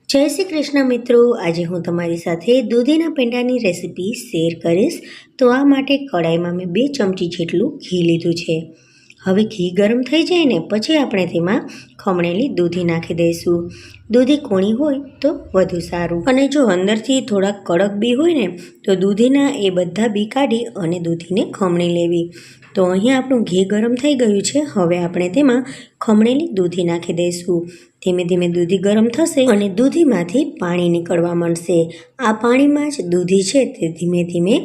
જય શ્રી કૃષ્ણ મિત્રો, આજે હું તમારી સાથે દૂધીના પેંડાની રેસીપી શેર કરીશ। તો આ માટે કડાઈમાં મેં 2 ચમચી જેટલું ઘી લીધું છે। હવે ઘી ગરમ થઈ જાય ને પછી આપણે તેમાં ખમણેલી દૂધી નાખી દઈશું। દૂધી કોણી હોય તો વધુ સારું, અને જો અંદરથી થોડા કડક બી હોય ને તો દૂધીના એ બધા બી કાઢી અને દૂધીને ખમણી લેવી। તો અહીંયા આપણું ઘી ગરમ થઈ ગયું છે। હવે આપણે તેમાં ખમણેલી દૂધી નાખી દઈશું। ધીમે ધીમે દૂધી ગરમ થશે અને દૂધીમાંથી પાણી નીકળવા માંડશે। આ પાણીમાં જ દૂધી છે તે ધીમે ધીમે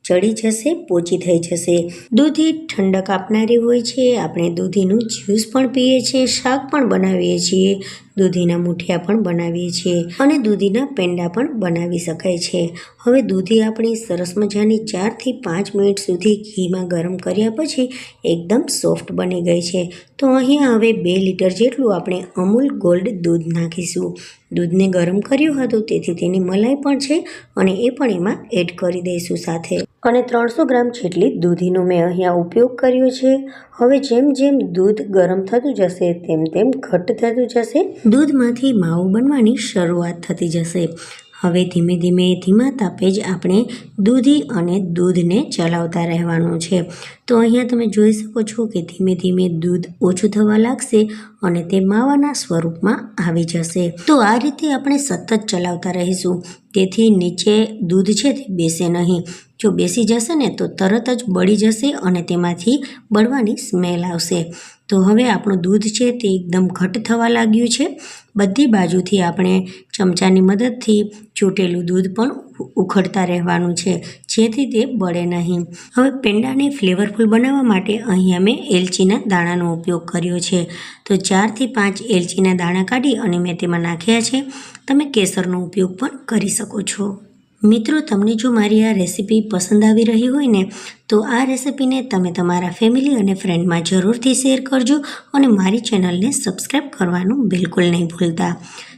ચડી જશે, પોચી થઈ જશે। દૂધી ઠંડક આપનારી હોય છે। આપણે દૂધીનું જ્યુસ પણ પીએ છીએ, શાક પણ બનાવીએ છીએ, દૂધીના મૂઠિયા પણ બનાવીએ છીએ અને દૂધીના પેંડા પણ બનાવી શકાય છે। હવે દૂધી આપણી સરસ મજાની 4 થી 5 મિનિટ સુધી ઘીમાં ગરમ કર્યા પછી એકદમ સોફ્ટ બની ગઈ છે। તો અહીંયા હવે 2 લીટર જેટલું આપણે અમૂલ ગોલ્ડ દૂધ નાખીશું। દૂધને ગરમ કર્યું હતું તેથી તેની મલાઈ પણ છે અને એ પણ એમાં એડ કરી દઈશું સાથે। અને 300 ગ્રામ જેટલી દૂધીનો મેં અહીંયા ઉપયોગ કર્યો છે। હવે જેમ જેમ દૂધ ગરમ થતું જશે તેમ તેમ ઘટ્ટ થતું જશે, દૂધમાંથી માવો બનવાની શરૂઆત થતી જશે। હવે ધીમે ધીમે ધીમા તાપે જ આપણે દૂધી અને દૂધને ચલાવતા રહેવાનું છે। તો અહીંયા તમે જોઈ શકો છો કે ધીમે ધીમે દૂધ ઓછું થવા લાગશે અને તે માવાના સ્વરૂપમાં આવી જશે। તો આ રીતે આપણે સતત ચલાવતા રહીશું, તેથી નીચે દૂધ છે તે બેસે નહીં। જો બેસી જશે ને તો તરત જ બળી જશે અને તેમાંથી બળવાની સ્મેલ આવશે। તો હવે આપણું દૂધ છે તે એકદમ ઘટ્ટ થવા લાગ્યું છે। બધી બાજુથી આપણે ચમચાની મદદથી ચોટેલું દૂધ પણ ઉખડતા રહેવાનું છે, જેથી તે બળે નહીં। હવે પેંડાને ફ્લેવરફુલ બનાવવા માટે અહીંયા મેં એલચીના દાણાનો ઉપયોગ કર્યો છે। તો 4 થી 5 એલચીના દાણા કાઢી અને મેં તેમાં નાખ્યા છે। તમે કેસરનો ઉપયોગ પણ કરી શકો છો। મિત્રો, તમને જો મારી આ રેસીપી પસંદ આવી રહી હોય ને તો આ રેસીપીને તમે તમારા ફેમિલી અને ફ્રેન્ડમાં જરૂરથી શેર કરજો અને મારી ચેનલને સબસ્ક્રાઈબ કરવાનું બિલકુલ નહીં ભૂલતા।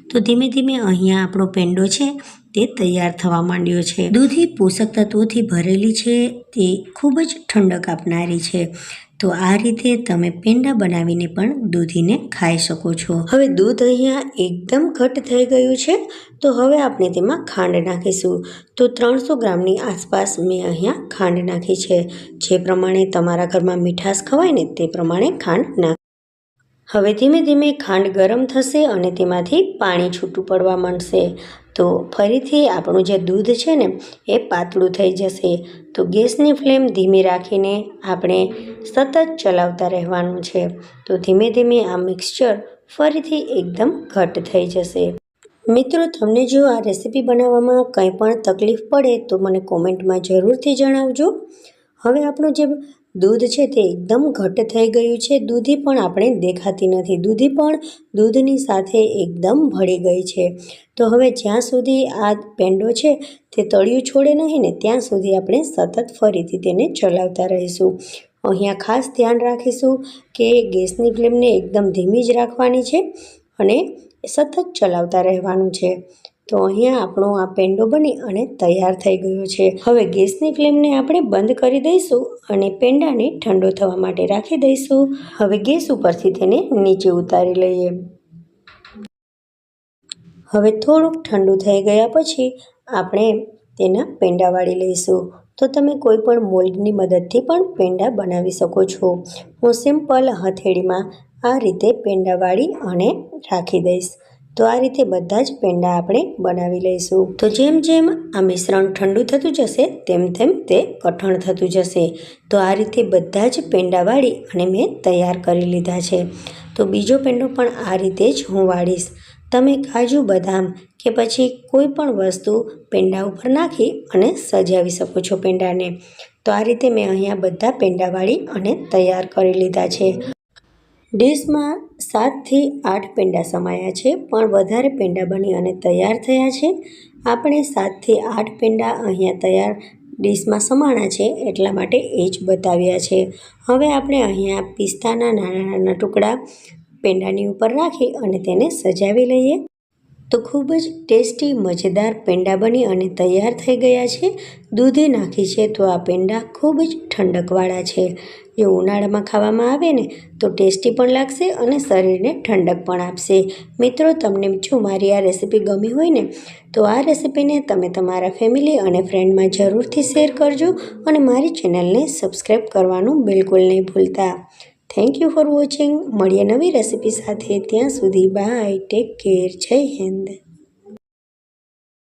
તો ધીમે ધીમે અહીંયા આપણો પેંડો છે તે તૈયાર થવા માંડ્યો છે। દૂધી પોષક તત્વોથી ભરેલી છે, તે ખૂબ જ ઠંડક આપનારી છે। તો આ રીતે તમે પેંડા બનાવીને પણ દૂધીને ખાઈ શકો છો। હવે દૂધ અહીંયા એકદમ ઘટ્ટ થઈ ગયું છે, તો હવે આપણે તેમાં ખાંડ નાખીશું। તો 300 ગ્રામની આસપાસ મેં અહીંયા ખાંડ નાખી છે। જે પ્રમાણે તમારા ઘરમાં મીઠાશ ખવાય ને તે પ્રમાણે ખાંડ નાખ। હવે ધીમે ધીમે ખાંડ ગરમ થશે અને તેમાંથી પાણી છૂટું પડવા માંડશે। તો ફરીથી આપણું જે દૂધ છે ને એ પાતળું થઈ જશે। તો ગેસની ફ્લેમ ધીમી રાખીને આપણે સતત ચલાવતા રહેવાનું છે। તો ધીમે ધીમે આ મિક્સચર ફરીથી એકદમ ઘટ્ટ થઈ જશે। મિત્રો, તમને જો આ રેસીપી બનાવવામાં કંઈ પણ તકલીફ પડે તો મને કોમેન્ટમાં જરૂરથી જણાવજો। હવે આપણું જે દૂધ છે તે એકદમ ઘટ્ટ થઈ ગયું છે, દૂધી પણ આપણે દેખાતી નથી, દૂધી પણ દૂધની સાથે એકદમ ભળી ગઈ છે। તો હવે જ્યાં સુધી આ પેંડો છે તે તળિયું છોડે નહીં ને ત્યાં સુધી આપણે સતત ફરીથી તેને ચલાવતા રહીશું। અહીંયા ખાસ ધ્યાન રાખીશું કે ગેસની ફ્લેમને એકદમ ધીમી જ રાખવાની છે અને સતત ચલાવતા રહેવાનું છે। તો અહીંયા આપણો આ પેંડો બની અને તૈયાર થઈ ગયો છે। હવે ગેસની ફ્લેમને આપણે બંધ કરી દઈશું અને પેંડાને ઠંડો થવા માટે રાખી દઈશું। હવે ગેસ ઉપરથી તેને નીચે ઉતારી લઈએ। હવે થોડુંક ઠંડુ થઈ ગયા પછી આપણે તેના પેંડા વાળી લઈશું। તો તમે કોઈ પણ મોલ્ડની મદદથી પણ પેંડા બનાવી શકો છો। હું સિમ્પલ હથેળીમાં આ રીતે પેંડા વાળી અને રાખી દઈશ। તો આ રીતે બધા જ પેંડા આપણે બનાવી લઈશું। તો જેમ જેમ આ મિશ્રણ ઠંડુ થતું જશે તેમ તેમ તે કઠણ થતું જશે। તો આ રીતે બધા જ પેંડા વાળી અને મેં તૈયાર કરી લીધા છે। તો બીજો પેંડો પણ આ રીતે જ હું વાળીશ। તમે કાજુ બદામ કે પછી કોઈ પણ વસ્તુ પેંડા ઉપર નાખી અને સજાવી શકો છો પેંડાને। તો આ રીતે મેં અહીંયા બધા પેંડા વાળી અને તૈયાર કરી લીધા છે। ડીશમાં 7 થી 8 પેંડા સમાયા છે, પણ વધારે પેંડા બની અને તૈયાર થયા છે। આપણે 7 થી 8 પેંડા અહીંયા તૈયાર ડીશમાં સમાણા છે એટલા માટે એ જ બતાવ્યા છે। હવે આપણે અહીંયા પિસ્તાના નાના નાના ટુકડા પેંડાની ઉપર રાખી અને તેને સજાવી લઈએ। તો ખૂબ જ ટેસ્ટી મજેદાર પેંડા બની અને તૈયાર થઈ ગયા છે. દૂધી નાખી છે તો આ પેંડા ખૂબ જ ઠંડકવાળા છે. જો ઉનાળામાં ખાવામાં આવે ને તો ટેસ્ટી પણ લાગશે અને શરીરને ઠંડક પણ આપશે. મિત્રો, તમને જો મારી આ રેસીપી ગમી હોય ને તો આ રેસીપીને તમે તમારા ફેમિલી અને ફ્રેન્ડમાં જરૂરથી શેર કરજો અને મારી ચેનલને સબસ્ક્રાઈબ કરવાનું બિલકુલ નહીં ભૂલતા. Thank you for watching. મળીએ નવી રેસીપી સાથે. ત્યાં સુધી બાય, ટેક કેર, જય હિન્દ.